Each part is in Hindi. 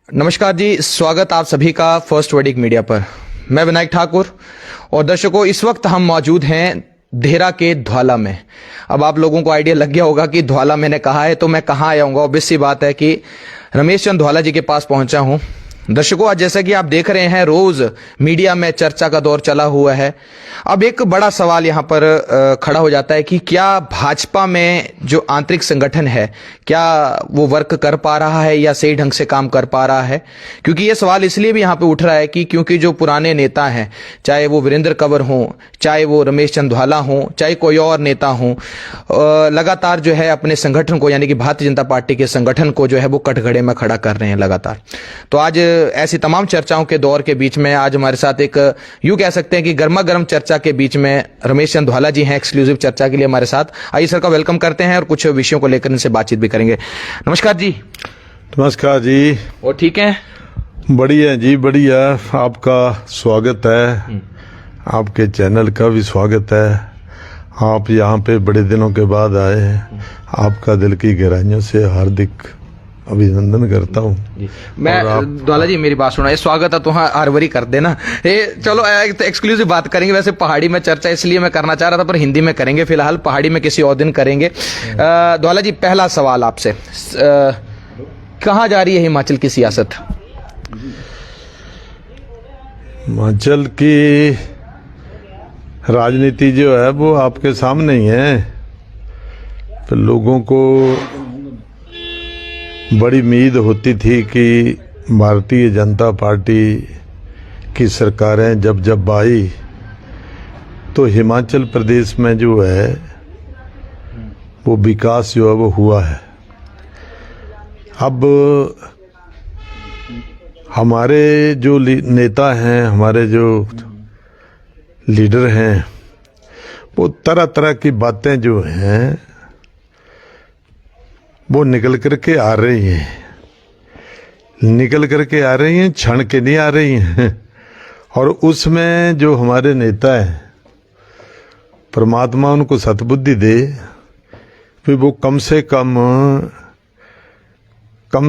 नमस्कार जी, स्वागत आप सभी का फर्स्ट वर्डिक मीडिया पर। मैं विनायक ठाकुर और दर्शकों, इस वक्त हम मौजूद हैं देहरा के धौला में। अब आप लोगों को आइडिया लग गया होगा कि धौला मैंने कहा है तो मैं कहाँ आया हूँ। ऑब्वियस सी बात है कि रमेश चंद धौला जी के पास पहुंचा हूँ। दर्शकों, आज जैसा कि आप देख रहे हैं, रोज मीडिया में चर्चा का दौर चला हुआ है। अब एक बड़ा सवाल यहां पर खड़ा हो जाता है कि क्या भाजपा में जो आंतरिक संगठन है, क्या वो वर्क कर पा रहा है या सही ढंग से काम कर पा रहा है। क्योंकि ये सवाल इसलिए भी यहां पे उठ रहा है कि क्योंकि जो पुराने नेता हैं, चाहे वो वीरेंद्र कंवर हों, चाहे वो रमेश चंद धौला हों, चाहे कोई और नेता हों, लगातार जो है अपने संगठन को, यानी कि भारतीय जनता पार्टी के संगठन को जो है वो कटघरे में खड़ा कर रहे हैं लगातार। तो आज ऐसी तमाम चर्चाओं के दौर के बीच में आज हमारे साथ एक, यूं कह सकते हैं कि गर्मा गर्म चर्चा के बीच में रमेश चंद धौला जी हैं एक्सक्लूसिव चर्चा के लिए हमारे साथ। आइए सर का वेलकम करते हैं और कुछ विषयों को लेकर इनसे बातचीत भी करेंगे। नमस्कार जी। नमस्कार जी। और ठीक है? बढ़िया जी, बढ़िया। आपका स्वागत है, आपके चैनल का भी स्वागत है। आप यहाँ पे बड़े दिनों के बाद आए हैं, आपका दिल की गहराइयों से हार्दिक अभिनंदन करता हूँ। मैं धौला जी, मेरी बात सुना, स्वागत है तो हाँ हरवरी कर देना। चलो एक्सक्लूसिव बात करेंगे। वैसे पहाड़ी में चर्चा इसलिए मैं करना चाह रहा था, पर हिंदी में करेंगे फिलहाल, पहाड़ी में किसी और दिन करेंगे। धौला जी, पहला सवाल आपसे, कहाँ जा रही है हिमाचल की सियासत? हिमाचल की राजनीति जो है वो आपके सामने ही है। तो लोगों को बड़ी उम्मीद होती थी कि भारतीय जनता पार्टी की सरकारें जब जब आई तो हिमाचल प्रदेश में जो है वो विकास जो है वो हुआ है। अब हमारे जो नेता हैं, हमारे जो लीडर हैं, वो तरह तरह की बातें जो हैं वो निकल करके आ रही हैं, क्षण के नहीं आ रही हैं। और उसमें जो हमारे नेता हैं, परमात्मा उनको सद्बुद्धि दे, फिर वो कम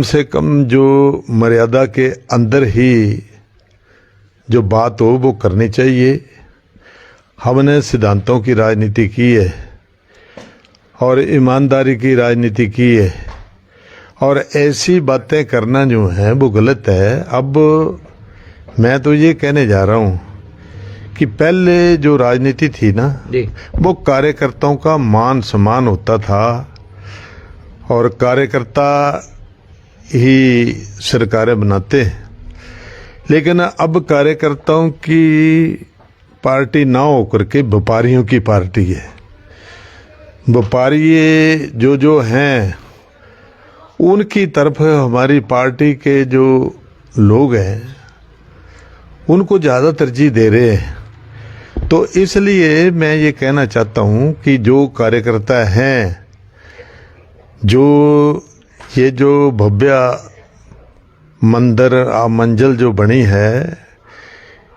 से कम जो मर्यादा के अंदर ही जो बात हो वो करनी चाहिए। हमने सिद्धांतों की राजनीति की है और ईमानदारी की राजनीति की है, और ऐसी बातें करना जो है वो गलत है। अब मैं तो ये कहने जा रहा हूँ कि पहले जो राजनीति थी ना, वो कार्यकर्ताओं का मान सम्मान होता था और कार्यकर्ता ही सरकारें बनाते हैं। लेकिन अब कार्यकर्ताओं की पार्टी ना होकर के व्यापारियों की पार्टी है। व्यापारी जो हैं उनकी तरफ हमारी पार्टी के जो लोग हैं उनको ज़्यादा तरजीह दे रहे हैं। तो इसलिए मैं ये कहना चाहता हूँ कि जो कार्यकर्ता हैं, जो भव्य मंजिल जो बनी है,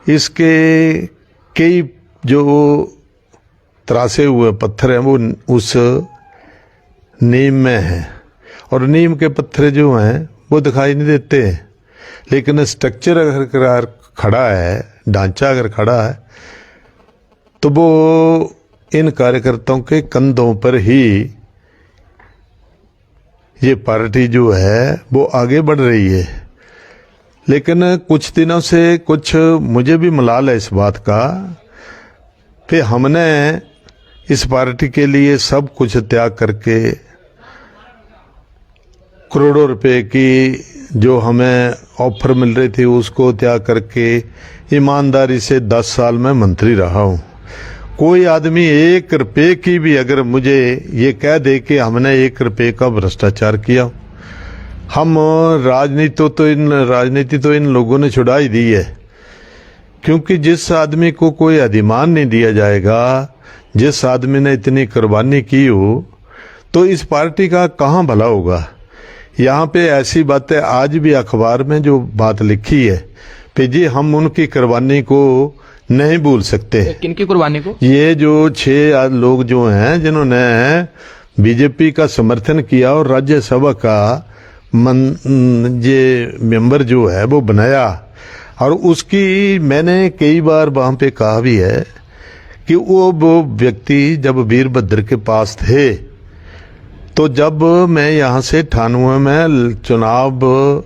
इसके कई जो तरासे हुए पत्थर हैं वो उस नीम में हैं, और नीम के पत्थर जो हैं वो दिखाई नहीं देते हैं। लेकिन स्ट्रक्चर अगर खड़ा है, ढांचा अगर खड़ा है, तो वो इन कार्यकर्ताओं के कंधों पर ही ये पार्टी जो है वो आगे बढ़ रही है। लेकिन कुछ दिनों से कुछ मुझे भी मलाल है इस बात का, फिर हमने इस पार्टी के लिए सब कुछ त्याग करके करोड़ों रुपए की जो हमें ऑफर मिल रही थी उसको त्याग करके ईमानदारी से 10 साल में मंत्री रहा हूँ। कोई आदमी 1 रुपये की भी अगर मुझे ये कह दे कि हमने 1 रुपये का भ्रष्टाचार किया, हम राजनीति तो इन लोगों ने छुड़ा ही दी है। क्योंकि जिस आदमी को कोई अधिमान नहीं दिया जाएगा, जिस आदमी ने इतनी कुर्बानी की हो, तो इस पार्टी का कहाँ भला होगा। यहाँ पे ऐसी बातें आज भी अखबार में जो बात लिखी है, फिर जी हम उनकी कुर्बानी को नहीं भूल सकते। किनकी कुर्बानी को? ये जो 6 लोग जो हैं जिन्होंने बीजेपी का समर्थन किया और राज्यसभा का ये मेंबर जो है वो बनाया, और उसकी मैंने कई बार वहाँ पे कहा भी है कि वो व्यक्ति जब वीरभद्र के पास थे, तो जब मैं यहाँ से 98 में चुनाव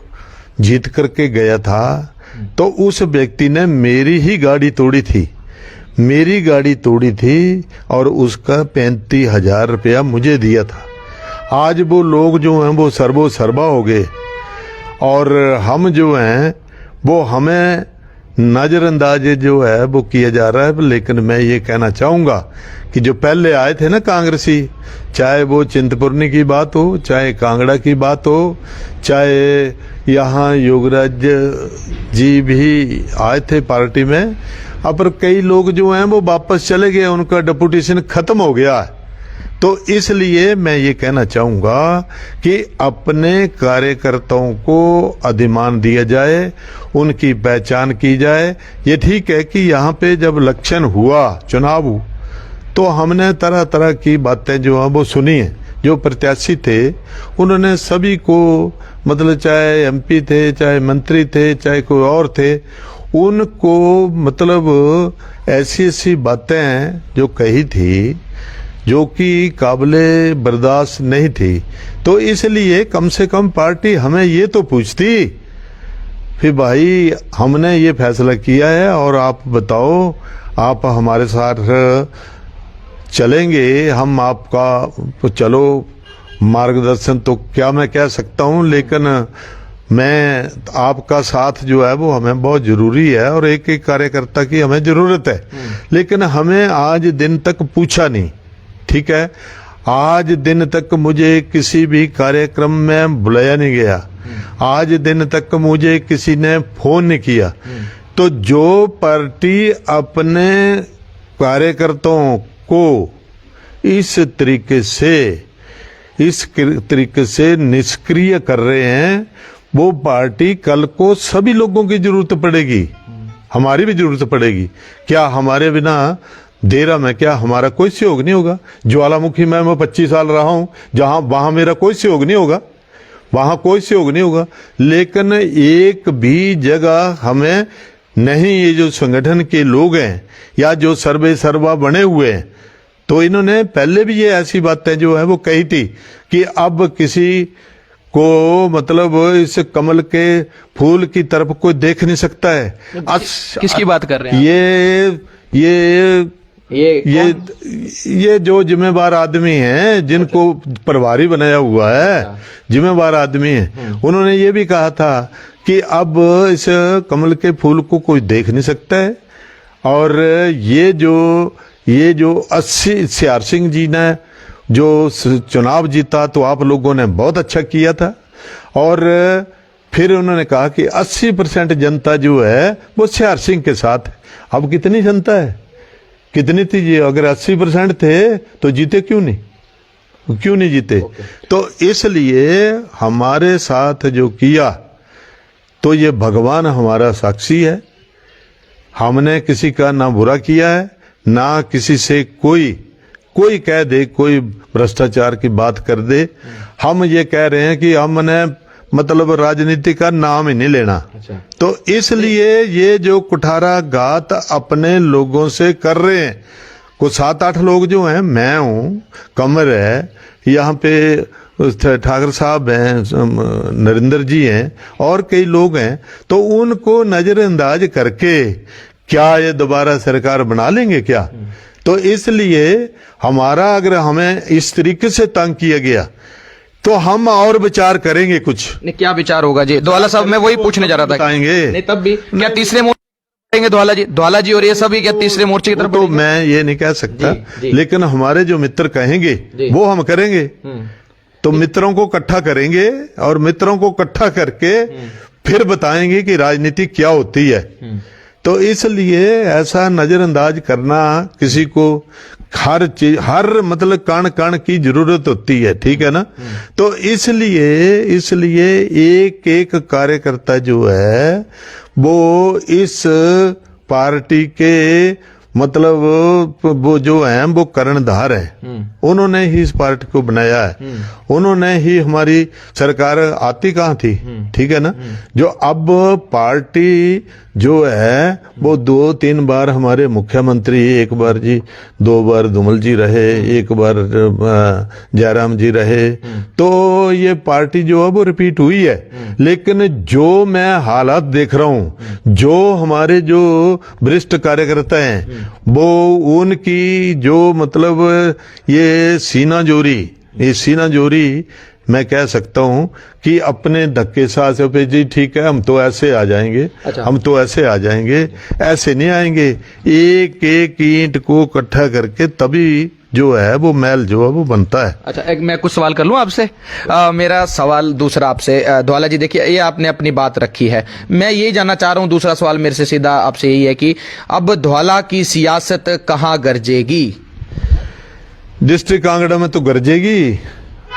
जीत करके गया था, तो उस व्यक्ति ने मेरी ही गाड़ी तोड़ी थी, मेरी गाड़ी तोड़ी थी और उसका 35,000 रुपया मुझे दिया था। आज वो लोग जो हैं वो सर्वो सर्वा हो गए, और हम जो हैं वो हमें नज़रअंदाज जो है वो किया जा रहा है। लेकिन मैं ये कहना चाहूँगा कि जो पहले आए थे ना कांग्रेसी, चाहे वो चिंतपूर्णी की बात हो, चाहे कांगड़ा की बात हो, चाहे यहाँ योगराज जी भी आए थे पार्टी में, अब पर कई लोग जो हैं वो वापस चले गए, उनका डेपुटेशन खत्म हो गया है। तो इसलिए मैं ये कहना चाहूँगा कि अपने कार्यकर्ताओं को अधिमान दिया जाए, उनकी पहचान की जाए। ये ठीक है कि यहाँ पे जब इलेक्शन हुआ, चुनाव, तो हमने तरह तरह की बातें जो हैं वो सुनी हैं। जो प्रत्याशी थे उन्होंने सभी को, मतलब चाहे एमपी थे, चाहे मंत्री थे, चाहे कोई और थे, उनको मतलब ऐसी ऐसी बातें जो कही थी जो कि काबिले बर्दाश्त नहीं थी। तो इसलिए कम से कम पार्टी हमें ये तो पूछती, फिर भाई हमने ये फैसला किया है और आप बताओ, आप हमारे साथ चलेंगे, हम आपका चलो मार्गदर्शन तो क्या मैं कह सकता हूँ, लेकिन मैं आपका साथ जो है वो हमें बहुत जरूरी है और एक एक कार्यकर्ता की हमें जरूरत है। लेकिन हमें आज दिन तक पूछा नहीं, ठीक है, आज दिन तक मुझे किसी भी कार्यक्रम में बुलाया नहीं गया, आज दिन तक मुझे किसी ने फोन नहीं किया। तो जो पार्टी अपने कार्यकर्ताओं को इस तरीके से निष्क्रिय कर रहे हैं, वो पार्टी कल को सभी लोगों की जरूरत पड़ेगी, हमारी भी जरूरत पड़ेगी। क्या हमारे बिना देरा में क्या हमारा कोई सहयोग नहीं होगा? ज्वालामुखी में मैं 25 साल रहा हूं, जहां वहां मेरा कोई सहयोग नहीं होगा, वहां कोई सहयोग नहीं होगा। लेकिन एक भी जगह हमें नहीं, ये जो संगठन के लोग हैं या जो सर्वे सर्वा बने हुए हैं, तो इन्होंने पहले भी ये ऐसी बातें जो है वो कही थी कि अब किसी को मतलब इस कमल के फूल की तरफ कोई देख नहीं सकता है। किसकी बात कर रहे हैं? ये जो जिम्मेवार आदमी हैं, जिनको प्रभारी बनाया हुआ है, जिम्मेवार आदमी हैं, उन्होंने ये भी कहा था कि अब इस कमल के फूल को कोई देख नहीं सकता है। और ये जो 80 CR सिंह जी ने जो चुनाव जीता, तो आप लोगों ने बहुत अच्छा किया था। और फिर उन्होंने कहा कि 80% जनता जो है वो CR सिंह के साथ है। अब कितनी जनता है, कितनी थी जी? अगर 80% थे तो जीते क्यों नहीं जीते? तो इसलिए हमारे साथ जो किया, तो ये भगवान हमारा साक्षी है, हमने किसी का ना बुरा किया है, ना किसी से कोई कह दे, कोई भ्रष्टाचार की बात कर दे। हम ये कह रहे हैं कि हमने मतलब राजनीति का नाम ही नहीं लेना। अच्छा। तो इसलिए ये जो कुठाराघात अपने लोगों से कर रहे हैं, कुछ 7-8 लोग जो हैं, मैं हूँ, कमर है, यहाँ पे ठाकर साहब हैं, नरेंद्र जी हैं, और कई लोग हैं, तो उनको नजरअंदाज करके क्या ये दोबारा सरकार बना लेंगे क्या? तो इसलिए हमारा, अगर हमें इस तरीके से तंग किया गया तो हम और विचार करेंगे कुछ। नहीं, क्या विचार होगा जी? द्वाला साहब, मैं वही पूछने जा रहा था। बताएंगे नहीं, तब भी क्या तीसरे मोर्चे करेंगे द्वाला जी और ये सभी क्या तीसरे मोर्चे की तरफ? तो मैं ये नहीं कह सकता, जी। लेकिन हमारे जो मित्र कहेंगे वो हम करेंगे। तो मित्रों को इकट्ठा करेंगे और मित्रों को इकट्ठा करके फिर बताएंगे कि राजनीति क्या होती है। तो इसलिए ऐसा नजरअंदाज करना, किसी को हर चीज, हर मतलब कण कण की जरूरत होती है, ठीक है ना? तो इसलिए एक एक कार्यकर्ता जो है वो इस पार्टी के मतलब वो जो हैं वो कर्णधार है, उन्होंने ही इस पार्टी को बनाया है, उन्होंने ही हमारी सरकार आती कहाँ थी, ठीक है ना। जो अब पार्टी जो है वो 2-3 बार हमारे मुख्यमंत्री, एक बार जी, 2 बार धूमल जी रहे, एक बार जयराम जी रहे, तो ये पार्टी जो है वो रिपीट हुई है। लेकिन जो मैं हालात देख रहा हूं, जो हमारे जो वरिष्ठ कार्यकर्ता हैं, वो उनकी जो मतलब ये सीना जोरी मैं कह सकता हूं कि अपने धक्के साथ पे जी ठीक है हम तो ऐसे आ जाएंगे, हम तो ऐसे आ जाएंगे, ऐसे नहीं आएंगे। एक एक ईंट को इकट्ठा करके तभी जो है वो महल जो है वो बनता है। अच्छा, एक मैं कुछ सवाल कर लूं आपसे। मेरा सवाल दूसरा आपसे, ध्वाला जी देखिए, ये आपने अपनी बात रखी है, मैं ये जानना चाह रहा हूं, दूसरा सवाल मेरे से सीधा आपसे यही है कि अब ध्वाला की सियासत कहां गरजेगी? डिस्ट्रिक्ट कांगड़ा में तो गरजेगी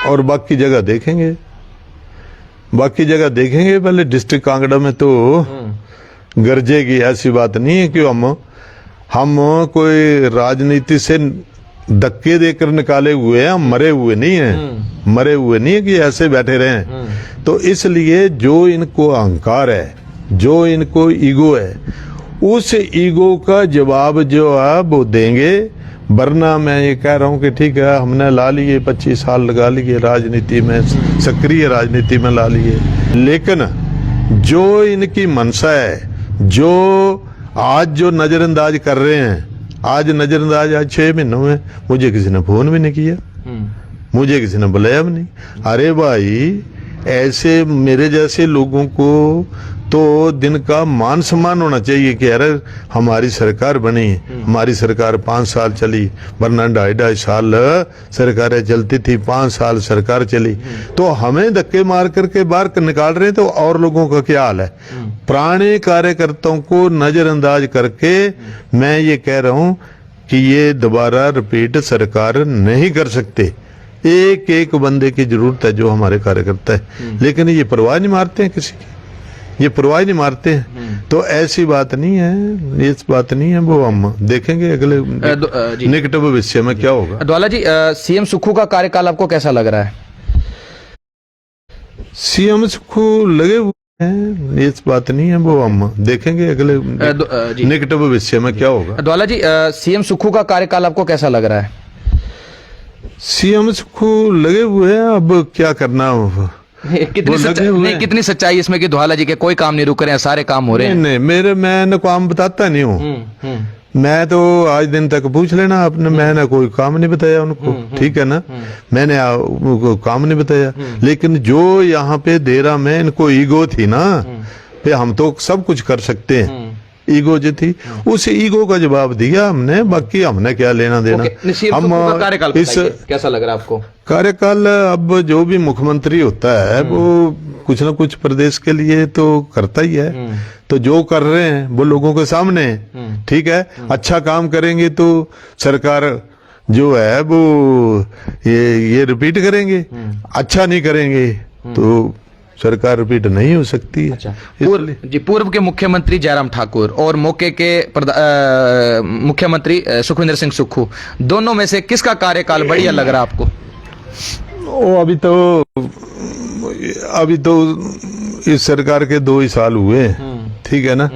और बाकी जगह देखेंगे, पहले डिस्ट्रिक्ट कांगड़ा में तो गरजेगी, ऐसी बात नहीं है कि हम कोई राजनीति से धक्के देकर निकाले हुए हैं, हम मरे हुए नहीं है कि ऐसे बैठे रहे। तो इसलिए जो इनको अहंकार है, जो इनको ईगो है, उस ईगो का जवाब जो है वो देंगे। वरना मैं ये कह रहा हूं कि ठीक है हमने ला लिए 25 साल लगा लिए राजनीति में, सक्रिय राजनीति में ला लिए, लेकिन जो इनकी मनसा है, जो आज जो नजरअंदाज कर रहे हैं, आज 6 महीनों में मुझे किसी ने फोन भी नहीं किया, मुझे किसी ने बुलाया भी नहीं। अरे भाई, ऐसे मेरे जैसे लोगों को तो दिन का मान सम्मान होना चाहिए कि अरे हमारी सरकार बनी, हमारी सरकार 5 साल चली, वरना 2.5 साल सरकारें चलती थी, 5 साल सरकार चली, तो हमें धक्के मार करके बाहर निकाल रहे हैं, तो और लोगों का क्या हाल है? पुराने कार्यकर्ताओं को नजरअंदाज करके मैं ये कह रहा हूं कि ये दोबारा रिपीट सरकार नहीं कर सकते। एक एक बंदे की जरूरत है जो हमारे कार्यकर्ता है, लेकिन ये परवाह नहीं मारते हैं किसी की, ये परवाह नहीं मारते हैं। तो ऐसी बात नहीं है, इस बात नहीं है, वो हम देखेंगे अगले निकट भविष्य में क्या होगा। ध्वाला जी, सीएम सुक्खू का कार्यकाल आपको कैसा लग रहा है? सीएम सुक्खू लगे हुए हैं, इस बात नहीं है, वो हम देखेंगे अगले निकट भविष्य में क्या होगा। ध्वाला जी, सीएम सुक्खू का कार्यकाल आपको कैसा लग रहा है? सीएम सुक्खू लगे हुए हैं, अब क्या करना कितनी सच्चाई इसमें कि ध्वाला जी के कोई काम नहीं रुक रहे हैं, सारे काम हो रहे हैं? नहीं, मैं काम बताता नहीं हूँ। मैं तो आज दिन तक पूछ लेना आपने, मैंने कोई काम नहीं बताया उनको, ठीक है ना, मैंने काम नहीं बताया। लेकिन जो यहाँ पे देरा में इनको ईगो थी ना, पे हम तो सब कुछ कर सकते हैं, ईगो जो थी उस ईगो का जवाब दिया हमने, बाकी हमने क्या लेना देना। हम कार्यकाल कैसा लग रहा है आपको? कार्यकाल अब जो भी मुख्यमंत्री होता है वो कुछ ना कुछ प्रदेश के लिए तो करता ही है, तो जो कर रहे हैं वो लोगों के सामने, ठीक है। अच्छा काम करेंगे तो सरकार जो है वो ये रिपीट करेंगे, अच्छा नहीं करेंगे तो सरकार रिपीट नहीं हो सकती है। अच्छा, पूर्व के मुख्यमंत्री जयराम ठाकुर और मौके के मुख्यमंत्री सुखविंदर सिंह सुक्खू, दोनों में से किसका कार्यकाल बढ़िया लग रहा है आपको? अभी तो इस सरकार के 2 ही साल हुए, ठीक है ना,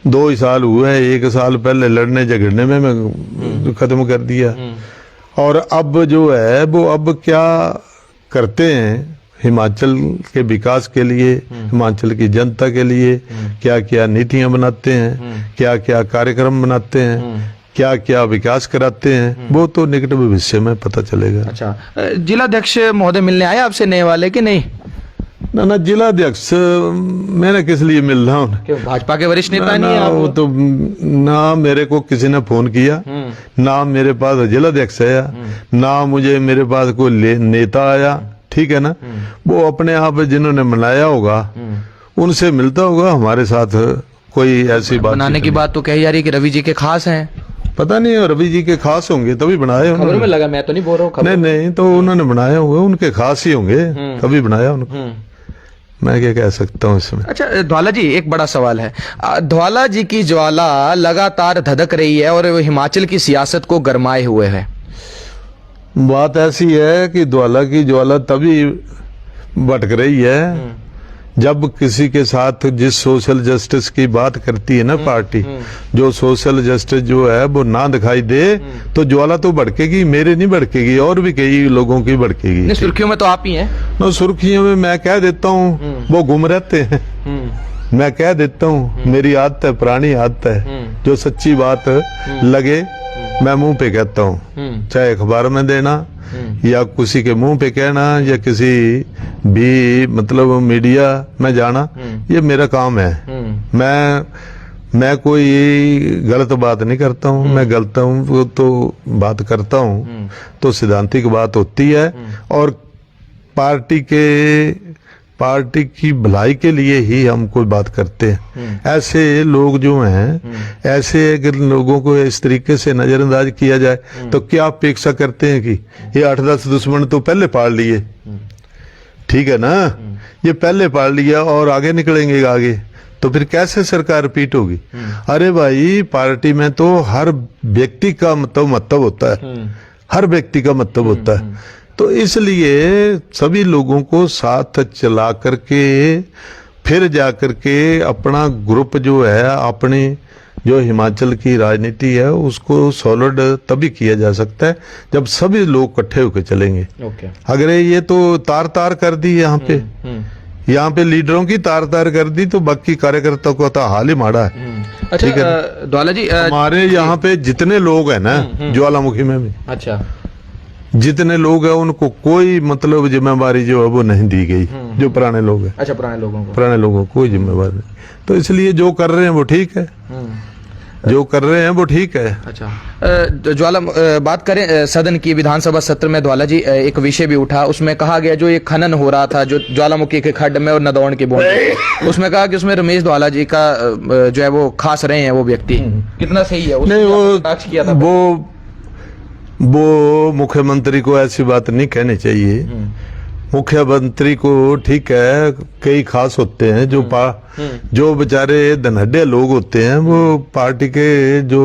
2 ही साल हुए हैं। 1 साल पहले लड़ने झगड़ने में मैं खत्म कर दिया, और अब जो है वो अब क्या करते हैं हिमाचल के विकास के लिए, हिमाचल की जनता के लिए क्या क्या नीतियां बनाते हैं, क्या क्या कार्यक्रम बनाते हैं, क्या क्या विकास कराते हैं, वो तो निकट भविष्य में पता चलेगा। अच्छा, जिलाध्यक्ष महोदय मिलने आए आपसे नए वाले कि नहीं? ना जिलाध्यक्ष मैंने किस लिए मिल रहा हूँ? भाजपा के वरिष्ठ नेता नहीं है वो तो ना मेरे को किसी ने फोन किया, ना मेरे पास जिलाध्यक्ष आया, ना मुझे मेरे पास कोई नेता आया, ठीक है ना। वो अपने आप जिन्होंने मनाया होगा उनसे मिलता होगा, हमारे साथ कोई ऐसी बात बनाने की बात तो कही जा रही है कि रवि जी के खास हैं। पता नहीं, रवि जी के खास होंगे तभी बनाए उन्होंने, में लगा, मैं तो नहीं बोल रहा हूँ। नहीं, तो उन्होंने बनाए होंगे, उनके खास ही होंगे तभी बनाया उनको। मैं क्या कह सकता हूँ इसमें। अच्छा ध्वाला जी, एक बड़ा सवाल है। ध्वाला जी की ज्वाला लगातार धधक रही है और वो हिमाचल की सियासत को गरमाए हुए है। बात ऐसी है कि ज्वाला की ज्वाला तभी भटक रही है जब किसी के साथ जिस सोशल जस्टिस की बात करती है ना पार्टी, जो सोशल जस्टिस जो है वो ना दिखाई दे तो ज्वाला तो भड़केगी, मेरे नहीं भड़केगी, और भी कई लोगों की भड़केगी। सुर्खियों में तो आप ही हैं। ना सुर्खियों में मैं कह देता हूँ, वो गुम रहते हैं। मैं कह देता हूँ, मेरी आदत है, पुरानी आदत है, जो सच्ची बात लगे मैं मुंह पे कहता हूँ, चाहे अखबार में देना या किसी के मुंह पे कहना या किसी भी मतलब मीडिया में जाना, ये मेरा काम है। मैं कोई गलत बात नहीं करता हूँ, मैं गलत हूँ तो बात करता हूँ तो सिद्धांतिक बात होती है, और पार्टी की भलाई के लिए ही हम कोई बात करते हैं। ऐसे लोग जो हैं, ऐसे अगर लोगों को इस तरीके से नजरअंदाज किया जाए तो क्या अपेक्षा करते हैं कि ये 8-10 दुश्मन तो पहले पाल लिए, ठीक है ना, ये पहले पाल लिया और आगे निकलेंगे आगे, तो फिर कैसे सरकार रिपीट होगी। अरे भाई, पार्टी में तो हर व्यक्ति का महत्व होता है, हर व्यक्ति का महत्व होता है, तो इसलिए सभी लोगों को साथ चला करके फिर जाकर के अपना ग्रुप जो है, अपनी जो हिमाचल की राजनीति है उसको सॉलिड तभी किया जा सकता है जब सभी लोग इकट्ठे होकर चलेंगे। अगर ये तो तार तार कर दी यहाँ पे लीडरों की तार तार कर दी तो बाकी कार्यकर्ताओं का तो हाल ही माड़ा है। अच्छा ध्वाला जी, हमारे यहाँ पे जितने लोग हैं ना, ज्वालामुखी में भी अच्छा जितने लोग हैं उनको कोई मतलब जिम्मेवारी जो है वो नहीं दी गई, जो पुराने लोग हैं। अच्छा, पुराने लोगों को कोई जिम्मेवारी नहीं, तो इसलिए जो कर रहे हैं वो ठीक है, जो कर रहे हैं वो ठीक है। अच्छा ज्वाला, बात करें सदन की, विधानसभा सत्र में ध्वाला जी एक विषय भी उठा, उसमें कहा गया जो ये खनन हो रहा था जो ज्वालामुखी के खड्ड में और नदौन के बूंद, उसमें कहा कि उसमें रमेश ध्वाला जी का जो है वो खास रहे हैं वो व्यक्ति, कितना सही है? नहीं, वो मुख्यमंत्री को ऐसी बात नहीं कहनी चाहिए। मुख्यमंत्री को ठीक है, कई खास होते हैं जो बेचारे धनहड्डे लोग होते हैं, वो पार्टी के जो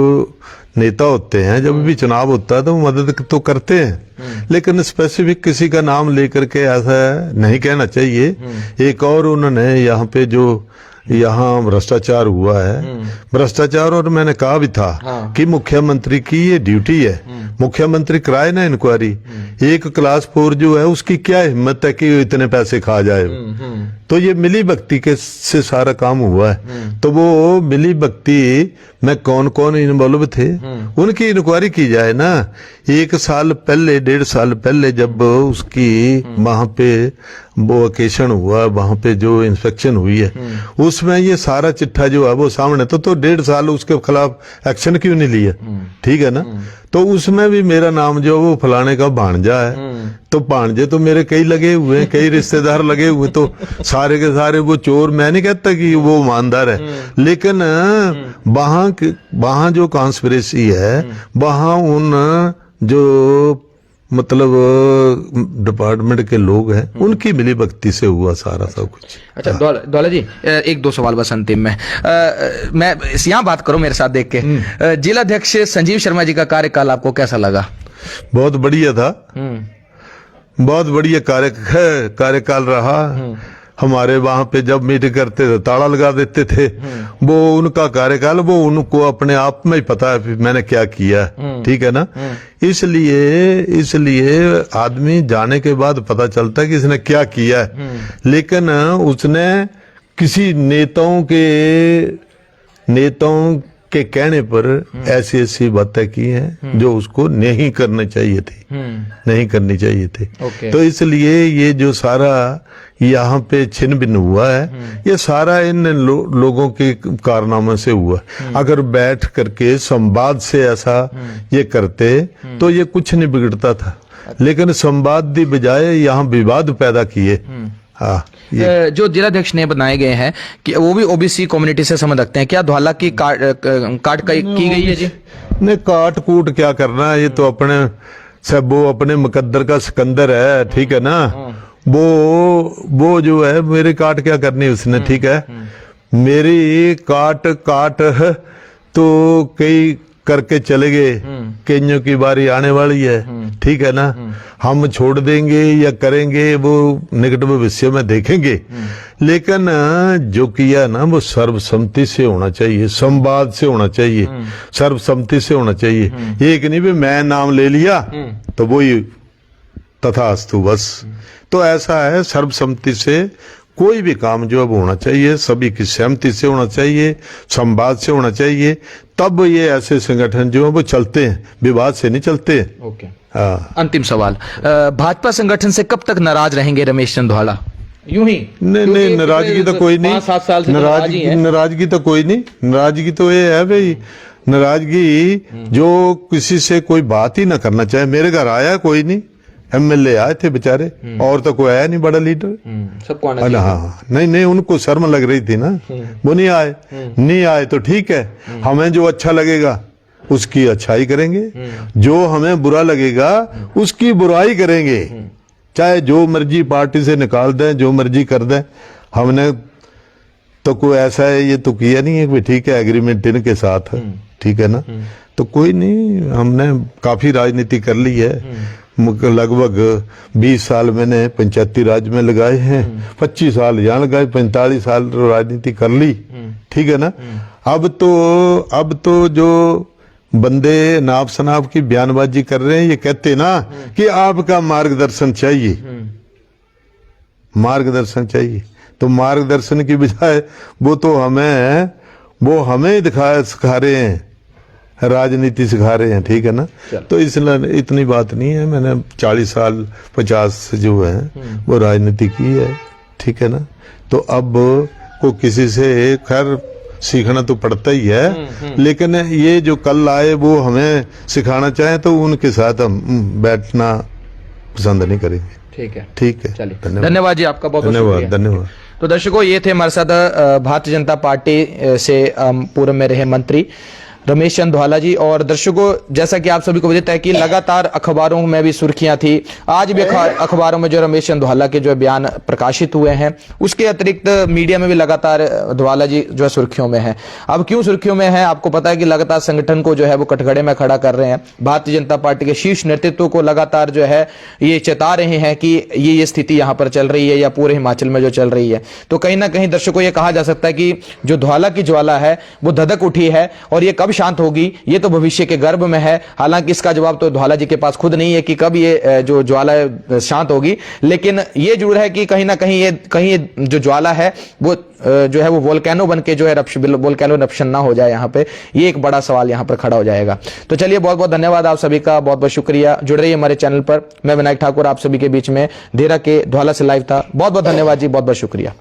नेता होते हैं, जब भी चुनाव होता है तो मदद तो करते हैं, लेकिन स्पेसिफिक किसी का नाम लेकर के ऐसा नहीं कहना चाहिए। एक और उन्होंने यहाँ पे जो यहाँ भ्रष्टाचार हुआ है, भ्रष्टाचार, और मैंने कहा भी था कि मुख्यमंत्री की ये ड्यूटी है, मुख्यमंत्री कराए ना इंक्वायरी। एक क्लास 4 जो है उसकी क्या हिम्मत है कि इतने पैसे खा जाए, तो ये मिली भक्ति के से सारा काम हुआ है। तो वो मिली भक्ति में कौन कौन इन्वॉल्व थे उनकी इंक्वायरी की जाए ना। 1 साल पहले, 1.5 साल पहले जब उसकी वहां पे वो ओकेशन हुआ, वहां पे जो इंस्पेक्शन हुई है, उसमें ये सारा चिट्ठा जो है वो सामने तो 1.5 साल उसके खिलाफ एक्शन क्यों नहीं लिया, ठीक है ना। तो उसमें भी मेरा नाम जो वो फलाने का भांजा है, तो भांजे तो मेरे कई लगे हुए हैं, कई रिश्तेदार लगे हुए, तो सारे के सारे वो चोर, मैं नहीं कहता कि वो ईमानदार है, लेकिन वहां जो कॉन्स्पिरेसी है, वहां उन जो मतलब डिपार्टमेंट के लोग हैं उनकी मिली भक्ति से हुआ सारा सब कुछ। अच्छा ध्वाला जी, 1-2 सवाल बस अंतिम में। मैं यहाँ बात करूं मेरे साथ देख के, जिलाध्यक्ष संजीव शर्मा जी का कार्यकाल आपको कैसा लगा? बहुत बढ़िया था, बहुत बढ़िया कार्यकाल रहा। हमारे वहां पे जब मीटिंग करते थे ताला लगा देते थे, वो उनका कार्यकाल, वो उनको अपने आप में ही पता है मैंने क्या किया, ठीक है ना। इसलिए आदमी जाने के बाद पता चलता है कि इसने क्या किया है, लेकिन उसने किसी नेताओं के कहने पर ऐसी ऐसी बातें की हैं जो उसको नहीं करनी चाहिए थी, तो इसलिए ये जो सारा यहाँ पे छिन भिन्न हुआ है, ये सारा इन लोगों के कारनामे से हुआ। अगर बैठ करके संवाद से ऐसा ये करते तो ये कुछ नहीं बिगड़ता था, लेकिन संवाद की बजाय यहाँ विवाद पैदा किए। हाँ, जो जिलाध्यक्ष ने बनाए गए हैं कि वो भी ओबीसी कम्युनिटी से संबंध रखते हैं, क्या ध्वाला की काट की गई है जी? नहीं, काट कूट क्या करना है, ये तो अपने सब वो अपने मुकद्दर का सिकंदर है, ठीक है ना। वो जो है मेरी काट क्या करनी उसने, ठीक है, मेरी काट काट तो कई करके चले गए, कईयों की बारी आने वाली है, ठीक है ना। हम छोड़ देंगे या करेंगे वो निकट भविष्य में देखेंगे, लेकिन जो किया ना वो सर्वसम्मति से होना चाहिए, संवाद से होना चाहिए, सर्वसम्मति से होना चाहिए। एक नहीं भी मैं नाम ले लिया तो वही तथास्तु बस। तो ऐसा है, सर्वसम्मति से कोई भी काम जो अब होना चाहिए, सभी की सहमति से होना चाहिए, संवाद से होना चाहिए, तब ये ऐसे संगठन जो है वो चलते हैं, विवाद से नहीं चलते। ओके, हाँ। अंतिम सवाल, भाजपा संगठन से कब तक नाराज रहेंगे रमेश चंद? यूं ही नहीं, नाराजगी तो कोई नहीं, 5-7 साल से नाराजगी तो कोई नहीं, नाराजगी तो ये है भाई, नाराजगी जो किसी से कोई बात ही ना करना चाहे। मेरे घर आया कोई नहीं, एमएलए आए थे बेचारे, और तो कोई आया नहीं बड़ा लीडर, सबको आना चाहिए। हाँ, नहीं, उनको शर्म लग रही थी ना, वो नहीं आए, नहीं आए तो ठीक है, हमें जो अच्छा लगेगा उसकी अच्छाई करेंगे, जो हमें बुरा लगेगा उसकी बुराई करेंगे, चाहे जो मर्जी पार्टी से निकाल दें, जो मर्जी कर दें। हमने तो कोई ऐसा है ये तो किया नहीं है कि ठीक है एग्रीमेंट इनके साथ है, ठीक है ना, तो कोई नहीं, हमने काफी राजनीति कर ली है, लगभग 20 साल मैंने पंचायती राज में लगाए हैं, 25 साल यहाँ लगाए, 45 साल राजनीति कर ली, ठीक है ना। अब तो जो बंदे नाप शनाप की बयानबाजी कर रहे हैं, ये कहते ना कि आपका मार्गदर्शन चाहिए, मार्गदर्शन चाहिए, तो मार्गदर्शन की बजाय वो हमें सिखा रहे हैं, राजनीति सिखा रहे हैं, ठीक है ना। तो इसलिए इतनी बात नहीं है, मैंने 40 साल 50 जो है वो राजनीति की है, ठीक है ना। तो अब को किसी से खैर सीखना तो पड़ता ही है, लेकिन ये जो कल आए वो हमें सिखाना चाहे तो उनके साथ हम बैठना पसंद नहीं करेंगे। ठीक है, चलिए, धन्यवाद जी, आपका बहुत बहुत धन्यवाद। तो दर्शकों, ये थे हमारे साथ भारतीय जनता पार्टी से पूर्व में रहे मंत्री रमेश चंद धवाला जी। और दर्शकों, जैसा कि आप सभी को पता है कि लगातार अखबारों में भी सुर्खियां थी, आज भी अखबारों में जो रमेश चंद धवाला के जो बयान प्रकाशित हुए हैं, उसके अतिरिक्त मीडिया में भी लगातार धवाला जी जो है सुर्खियों में है। अब क्यों सुर्खियों में है, आपको पता है कि लगातार संगठन को जो है वो कटघरे में खड़ा कर रहे हैं, भारतीय जनता पार्टी के शीर्ष नेतृत्व को लगातार जो है ये चेता रहे हैं कि ये स्थिति यहाँ पर चल रही है या पूरे हिमाचल में जो चल रही है। तो कहीं ना कहीं दर्शकों ये कहा जा सकता है कि जो धवाला की ज्वाला है वो धधक उठी है, और ये कब शांत होगी ये तो भविष्य के गर्भ में है। हालांकि इसका जवाब तो धवाला जी के पास खुद नहीं है कि कब ये जो ज्वाला शांत होगी, लेकिन ये जरूर है कि कहीं ना कहीं ये जो ज्वाला है वो जो है वो वोल्केनो बन के जो है वोल्केनो रप्शन ना हो जाए यहाँ पे, ये एक बड़ा सवाल यहाँ पर खड़ा हो जाएगा। तो चलिए, बहुत बहुत धन्यवाद आप सभी का, बहुत बहुत शुक्रिया, जुड़ रहिए हमारे चैनल पर। मैं विनायक ठाकुर आप सभी के बीच में देहरा के धवाला से लाइव था। बहुत बहुत धन्यवाद जी, बहुत बहुत शुक्रिया।